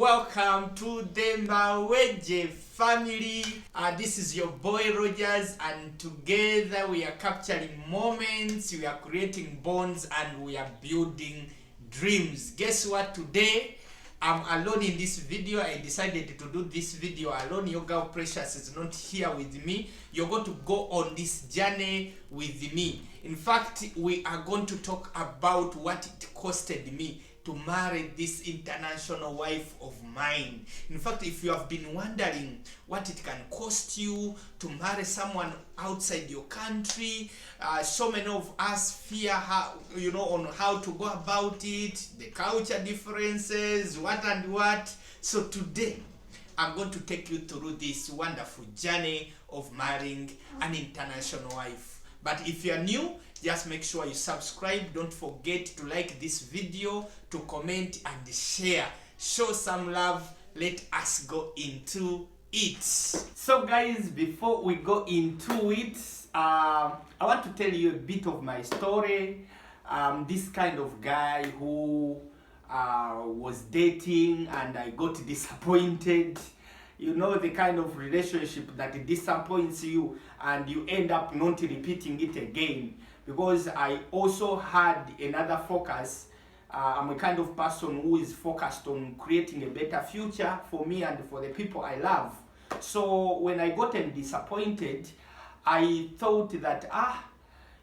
welcome to the Mawejje family. This is your boy Rogers, and together we are capturing moments, we are creating bonds, and we are building dreams. Guess what? Today I'm alone in this video. I decided to do this video alone. Your girl Precious is not here with me. You're going to go on this journey with me. In fact, we are going to talk about what it costed me to marry this international wife of mine. In fact, if you have been wondering what it can cost you to marry someone outside your country, so many of us fear how, on how to go about it, the culture differences, what and what. So today, I'm going to take you through this wonderful journey of marrying an international wife. But if you're new, just make sure you subscribe. Don't forget to like this video, to comment and share. Show some love. Let us go into it. So guys, before we go into it, I want to tell you a bit of my story. This kind of guy who was dating and I got disappointed. You know, the kind of relationship that disappoints you and you end up not repeating it again. Because I also had another focus. I'm a kind of person who is focused on creating a better future for me and for the people I love. So when I got disappointed, I thought that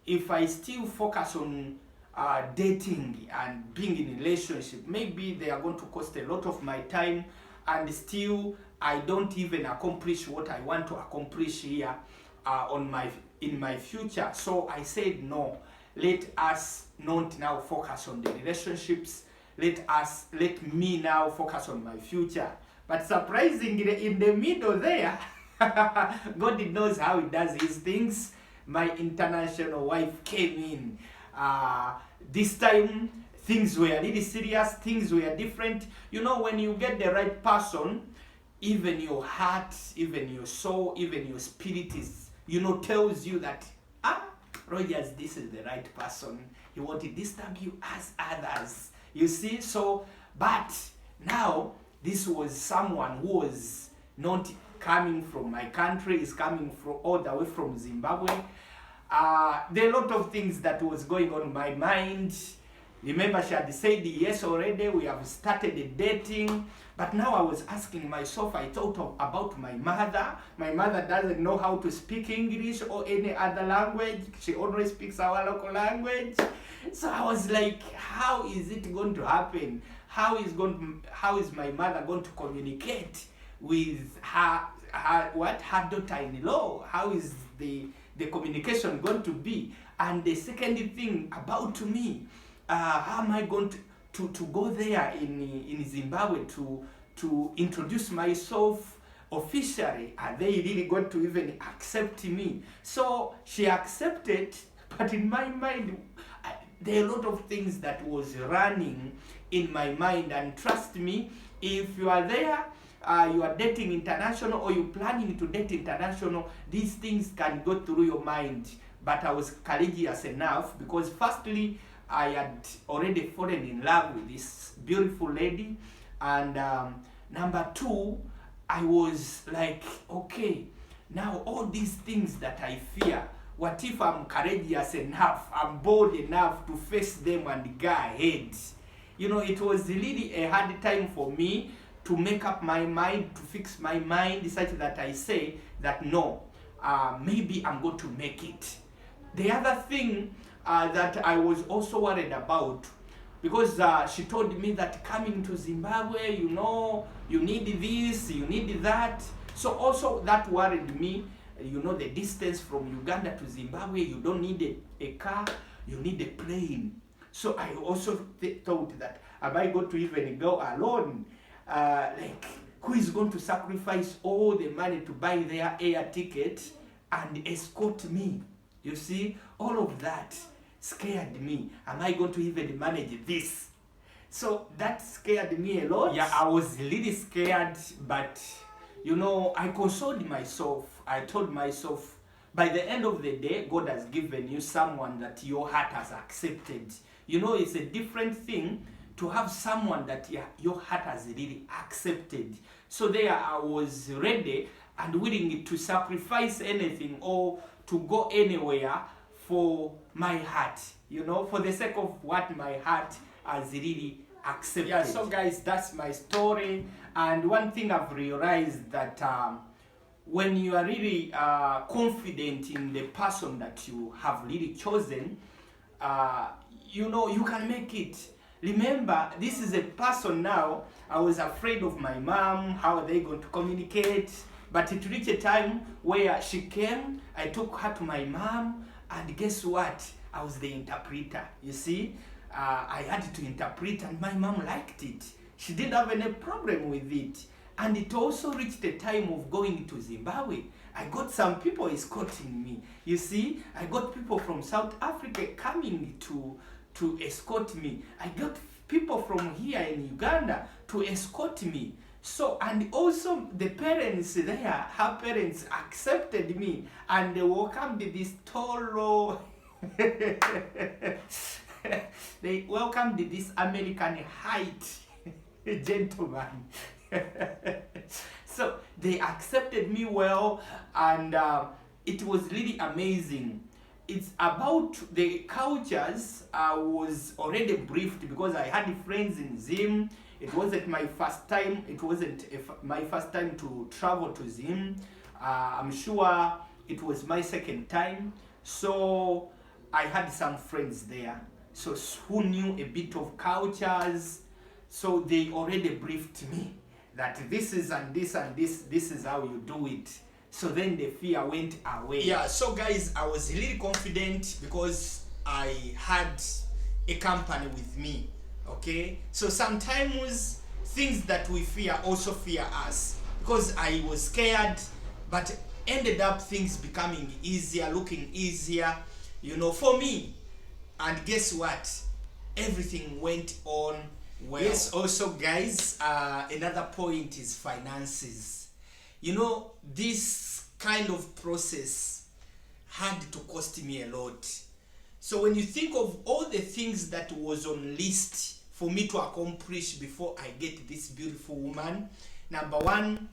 if I still focus on dating and being in a relationship, maybe they are going to cost a lot of my time, and still I don't even accomplish what I want to accomplish here in my future. So I said no, let us not now focus on the relationships. Let me now focus on my future. But surprisingly, in the middle there, God knows how He does His things. My international wife came in. This time things were really serious, things were different. You know, when you get the right person, even your heart, even your soul, even your spirit is, tells you that, Rogers, this is the right person. He won't disturb you as others. You see, so, but now, this was someone who was not coming from my country, is coming from all the way from Zimbabwe. There are a lot of things that was going on in my mind. Remember, she had said yes already, we have started dating. But now I was asking myself, I thought about my mother. My mother doesn't know how to speak English or any other language. She only speaks our local language. So I was like, how is it going to happen? How is my mother going to communicate with her daughter-in-law? How is the communication going to be? And the second thing about me, how am I going to go there in Zimbabwe to introduce myself officially? Are they really going to even accept me? So she accepted, but in my mind, there are a lot of things that was running in my mind. And trust me, if you are there, you are dating international or you're planning to date international, these things can go through your mind. But I was courageous enough because firstly, I had already fallen in love with this beautiful lady, and number two, I was like, okay, now all these things that I fear, what if I'm courageous enough, I'm bold enough to face them and go ahead? It was really a hard time for me to make up my mind, to fix my mind, such that I say that no, maybe I'm going to make it. The other thing that I was also worried about, because she told me that coming to Zimbabwe, you need this, you need that. So also that worried me. The distance from Uganda to Zimbabwe, you don't need a car, you need a plane. So I also thought that, am I going to even go alone? Who is going to sacrifice all the money to buy their air ticket and escort me? You see, all of that scared me. Am I going to even manage this? So that scared me a lot. Yeah, I was really scared, but I consoled myself. I told myself, by the end of the day, God has given you someone that your heart has accepted. It's a different thing to have someone that your heart has really accepted. So there I was ready and willing to sacrifice anything or to go anywhere for my heart, for the sake of what my heart has really accepted. Yeah, so guys, that's my story. And one thing I've realized that when you are really confident in the person that you have really chosen, you can make it. Remember, this is a person now. I was afraid of my mom. How are they going to communicate? But it reached a time where she came. I took her to my mom, and guess what? I was the interpreter. You see, I had to interpret, and my mom liked it. She didn't have any problem with it. And it also reached the time of going to Zimbabwe. I got some people escorting me. You see, I got people from South Africa coming to escort me. I got people from here in Uganda to escort me. So, and also the parents there, her parents accepted me, and they welcomed this tall, they welcomed this American height gentleman. So they accepted me well, and it was really amazing. It's about the cultures. I was already briefed because I had friends in Zim. It wasn't my first time. It wasn't my first time to travel to Zim. I'm sure it was my second time. So I had some friends there, so who knew a bit of cultures. So they already briefed me that this is and this and this is how you do it. So then the fear went away. Yeah, so guys, I was really confident because I had a company with me. Okay, so sometimes things that we fear also fear us, because I was scared, but ended up things becoming easier, looking easier, for me. And guess what? Everything went on well. Yes, also guys, another point is finances. This kind of process had to cost me a lot. So when you think of all the things that was on list for me to accomplish before I get this beautiful woman, number one,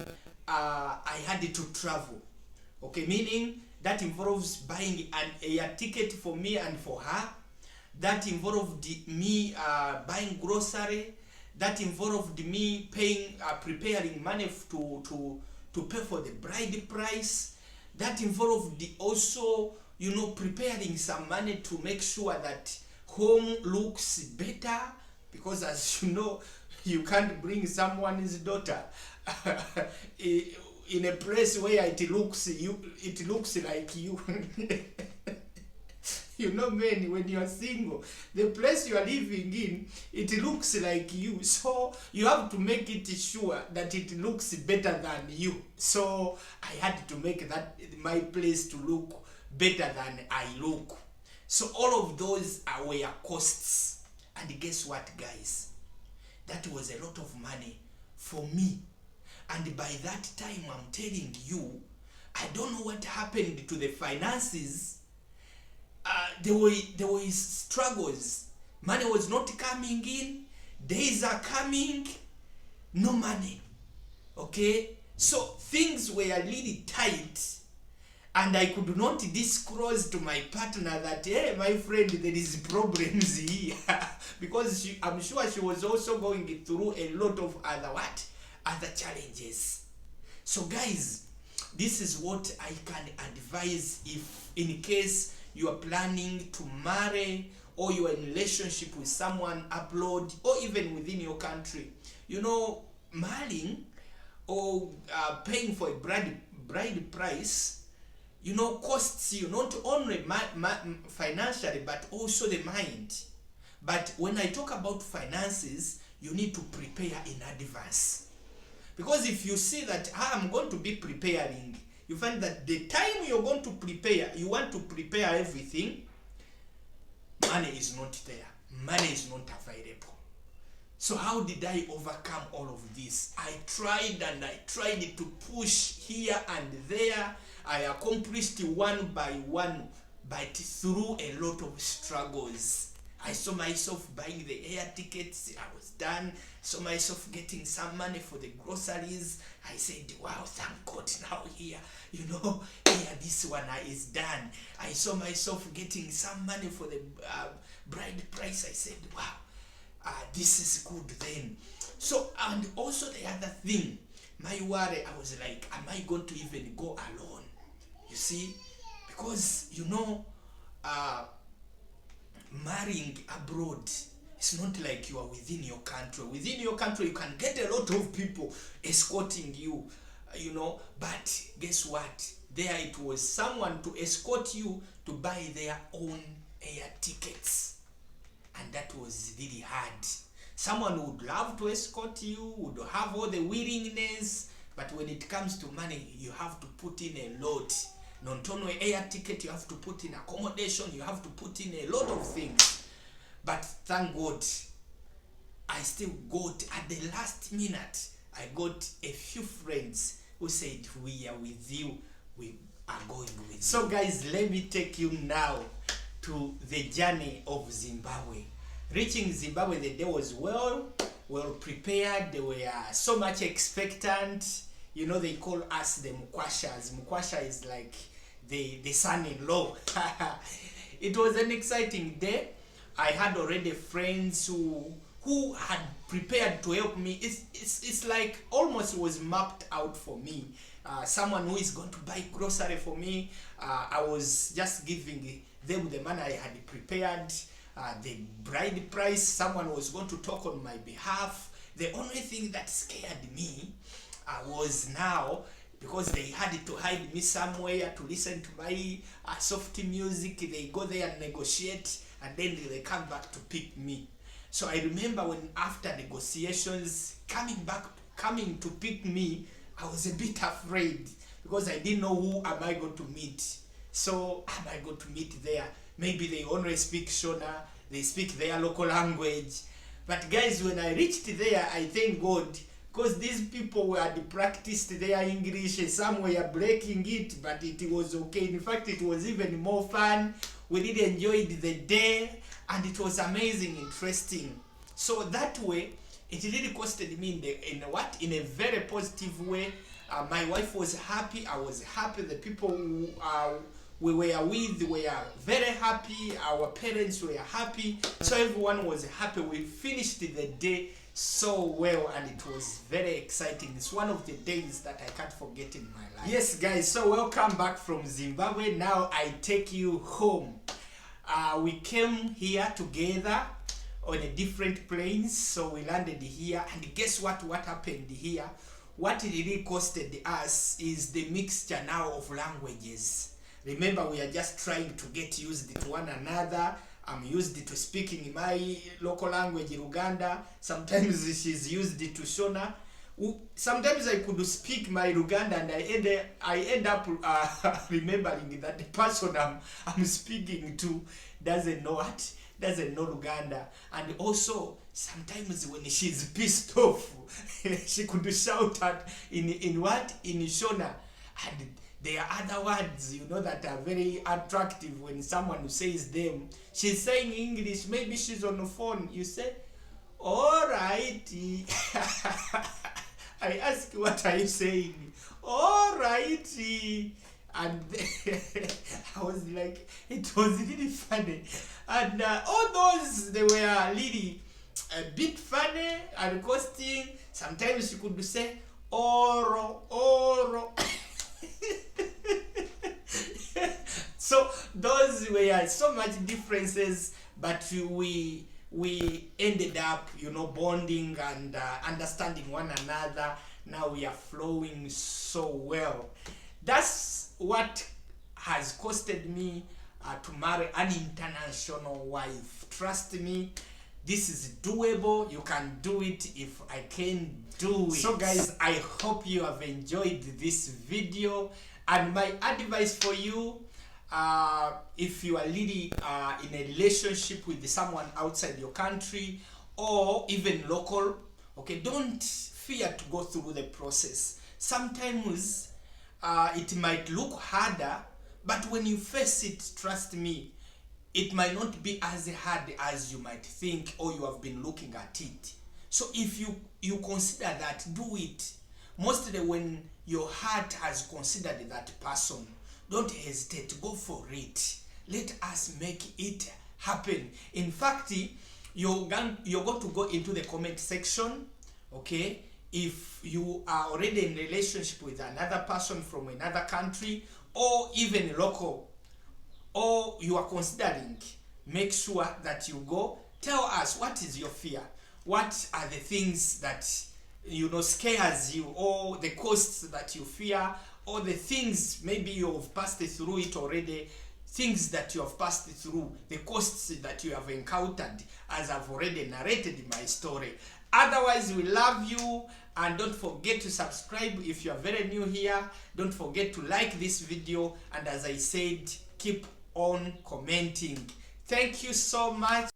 I had to travel. Okay, meaning that involves buying an air ticket for me and for her. That involved me buying grocery. That involved me preparing money to pay for the bride price. That involved also, preparing some money to make sure that home looks better, because as you know, you can't bring someone's daughter in a place where it looks like you. Men, when you are single, the place you are living in, it looks like you. So you have to make it sure that it looks better than you. So I had to make that my place to look better than I look. So all of those were costs. And guess what, guys? That was a lot of money for me. And by that time, I'm telling you, I don't know what happened to the finances. There were struggles. Money was not coming in. Days are coming. No money. Okay? So things were really tight. And I could not disclose to my partner that, hey, my friend, there is problems here. Because I'm sure she was also going through a lot of other challenges. So guys, this is what I can advise if in case you are planning to marry, or you are in a relationship with someone abroad, or even within your country. Marrying or paying for a bride price, costs you not only financially, but also the mind. But when I talk about finances, you need to prepare in advance. Because if you see that I'm going to be preparing, you find that the time you're going to prepare, you want to prepare everything, money is not there. Money is not available. So how did I overcome all of this? I tried to push here and there. I accomplished one by one, but through a lot of struggles. I saw myself buying the air tickets. I was done. Saw myself getting some money for the groceries. I said, wow, thank God, now here, this one is done. I saw myself getting some money for the bride price. I said, wow, this is good then. So, and also the other thing, my worry, I was like, am I going to even go alone? You see, because marrying abroad, it's not like you are within your country. Within your country, you can get a lot of people escorting you, but guess what? There it was someone to escort you to buy their own air tickets, and that was really hard. Someone would love to escort you, would have all the willingness, but when it comes to money, you have to put in a lot. Not only air ticket, you have to put in accommodation, you have to put in a lot of things. But thank God, I still got, at the last minute, I got a few friends who said, we are with you, we are going with you. So guys, let me take you now to the journey of Zimbabwe. Reaching Zimbabwe, the day was well prepared. They were so much expectant. They call us the Mukwashas. Mukwasha is like the son-in-law. It was an exciting day. I had already friends who had prepared to help me. It's like almost was mapped out for me. Someone who is going to buy grocery for me. I was just giving them the money I had prepared. The bride price, someone was going to talk on my behalf. The only thing that scared me was now, because they had to hide me somewhere to listen to my soft music. They go there and negotiate, and then they come back to pick me. So I remember when after negotiations, coming to pick me, I was a bit afraid because I didn't know who am I going to meet. So am I going to meet there? Maybe they only speak Shona, they speak their local language. But guys, when I reached there, I thank God, because these people had practiced their English. Some were breaking it, but it was okay. In fact, it was even more fun. We really enjoyed the day, and it was amazing, interesting. So that way, it really costed me in a very positive way. My wife was happy, I was happy, the people who we were with were very happy, our parents were happy, so everyone was happy. We finished the day so well, and it was very exciting. It's one of the days that I can't forget in my life. Yes guys, so welcome back from Zimbabwe. Now I take you home. We came here together on a different planes, so we landed here, and guess what happened here? What really costed us is the mixture now of languages. Remember, we are just trying to get used to one another. I'm used to speaking my local language, Luganda. Sometimes she's used to Shona. Sometimes I could speak my Luganda, and I end up remembering that the person I'm speaking to doesn't know Luganda. And also, sometimes when she's pissed off, she could shout at in Shona. And there are other words, that are very attractive when someone says them. She's saying English, maybe she's on the phone. You say, all right. I ask, what are you saying? All right. And I was like, it was really funny. And all those, they were really a bit funny and costing. Sometimes you could say, oro. So those were so much differences, but we ended up bonding and understanding one another. Now we are flowing so well. That's what has costed me to marry an international wife. Trust me, this is doable. You can do it if I can do it. So guys, I hope you have enjoyed this video, and my advice for you, if you are really in a relationship with someone outside your country or even local, okay, don't fear to go through the process. Sometimes it might look harder, but when you face it, trust me, it might not be as hard as you might think, or you have been looking at it. So if you consider that, do it. Mostly when your heart has considered that person, don't hesitate, go for it. Let us make it happen. In fact, you're going to go into the comment section, okay? If you are already in relationship with another person from another country, or even local, or you are considering, make sure that you go. Tell us, what is your fear? What are the things that scares you, or the costs that you fear, or the things maybe you have passed through it already, things that you have passed through, the costs that you have encountered, as I've already narrated in my story. Otherwise, we love you, and don't forget to subscribe if you are very new here. Don't forget to like this video, and as I said, keep on commenting. Thank you so much.